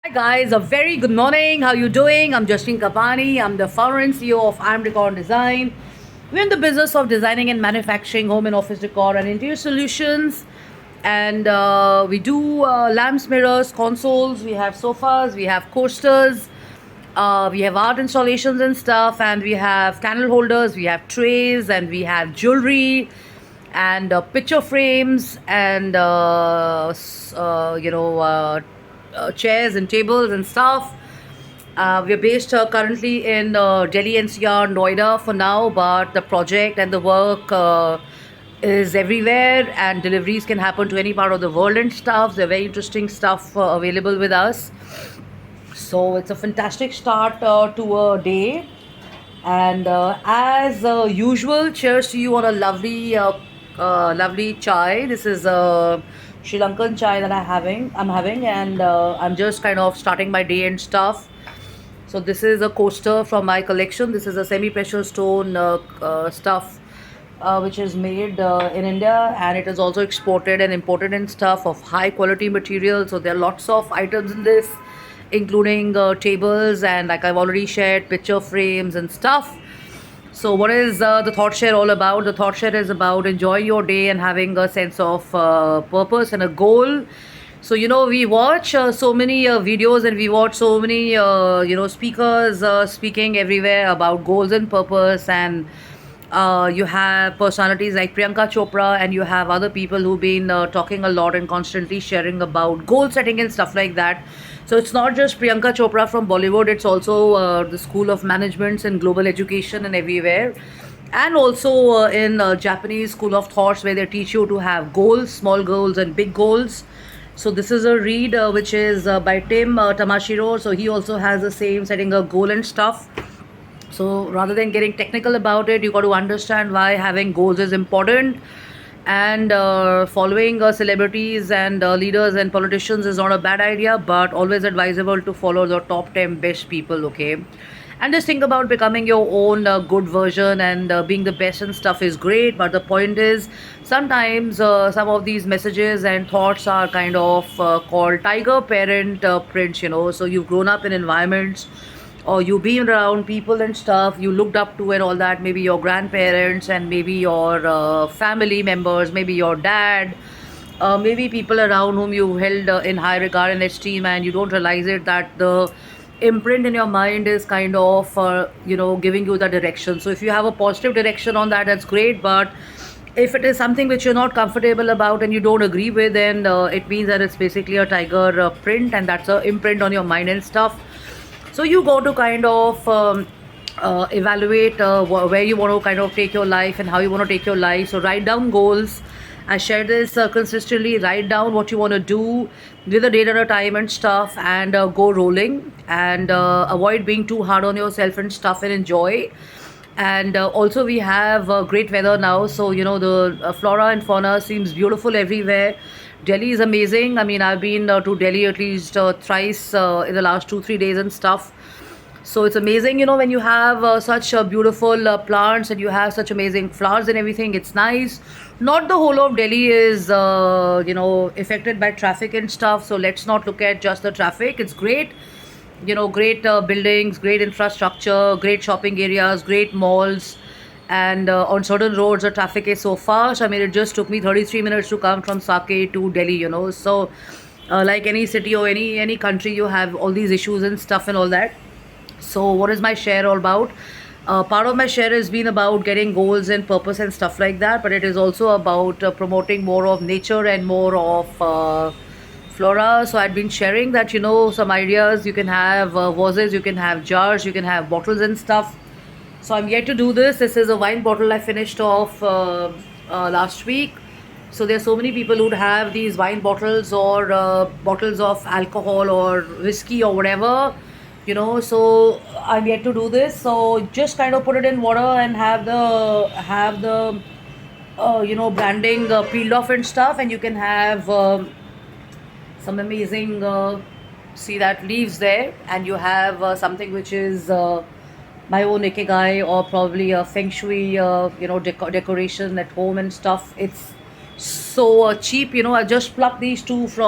Hi guys, a very good morning. How you doing? I'm Justine Kapani. I'm the founder and CEO of I'm Decor Design. We're in the business of designing and manufacturing home and office decor and interior solutions. And we do lamps, mirrors, consoles. We have sofas. We have coasters. We have art installations and stuff. And we have candle holders. We have trays and we have jewelry and picture frames and chairs and tables and stuff. We're based currently in Delhi NCR, Noida for now, but the project and the work is everywhere, and deliveries can happen to any part of the world and stuff. They're very interesting stuff available with us. So it's a fantastic start to a day. And as usual, cheers to you on a lovely chai. This is Sri Lankan chai that I'm having, and I'm just kind of starting my day and stuff. So this is a coaster from my collection. This is a semi-precious stone stuff. Which is made in India, and it is also exported and imported and stuff of high quality material. So there are lots of items in this, including tables and, like I've already shared, picture frames and stuff. So what is the thought share all about? The thought share is about enjoying your day and having a sense of purpose and a goal. So we watch so many videos, and we watch so many speakers speaking everywhere about goals and purpose. And you have personalities like Priyanka Chopra, and you have other people who've been talking a lot and constantly sharing about goal setting and stuff like that. So it's not just Priyanka Chopra from Bollywood, it's also the School of Managements and Global Education and everywhere. And also in Japanese School of Thoughts, where they teach you to have goals, small goals and big goals. So this is a read which is by Tim Tamashiro. So he also has the same, setting a goal and stuff. So rather than getting technical about it, you got to understand why having goals is important. And following celebrities and leaders and politicians is not a bad idea, but always advisable to follow the top 10 best people, okay? And just think about becoming your own good version, and being the best and stuff is great. But the point is, sometimes some of these messages and thoughts are kind of called tiger parent prints. So you've grown up in environments, or you've been around people and stuff you looked up to and all that, maybe your grandparents and maybe your family members, maybe your dad, maybe people around whom you held in high regard and esteem, and you don't realize it that the imprint in your mind is kind of giving you the direction. So if you have a positive direction on that, that's great. But if it is something which you're not comfortable about and you don't agree with, then it means that it's basically a tiger print, and that's a imprint on your mind and stuff. So you go to kind of evaluate where you want to kind of take your life and how you want to take your life. So write down goals. I share this consistently. Write down what you want to do with a date at a time and stuff, and go rolling, and avoid being too hard on yourself and stuff, and enjoy. And also we have great weather now, so the flora and fauna seems beautiful everywhere. Delhi is amazing. I mean, I've been to Delhi at least thrice in the last 2 3 days and stuff. So it's amazing, when you have such beautiful plants, and you have such amazing flowers and everything. It's nice. Not the whole of Delhi is affected by traffic and stuff, so let's not look at just the traffic. It's great. Great buildings, great infrastructure, great shopping areas, great malls. And on certain roads the traffic is so fast. I mean, it just took me 33 minutes to come from Sake to Delhi. So like any city or any country, you have all these issues and stuff and all that. So what is my share all about? Part of my share has been about getting goals and purpose and stuff like that, but it is also about promoting more of nature and more of flora. So I'd been sharing that, some ideas. You can have vases, you can have jars, you can have bottles and stuff. So I'm yet to do this. This is a wine bottle I finished off last week. So there's so many people who'd have these wine bottles, or bottles of alcohol or whiskey or whatever. So I'm yet to do this. So just kind of put it in water and have the branding peeled off and stuff, and you can have some amazing see that leaves there, and you have something which is my own ikigai, or probably a feng shui decoration at home and stuff. It's so cheap. I just plucked these two from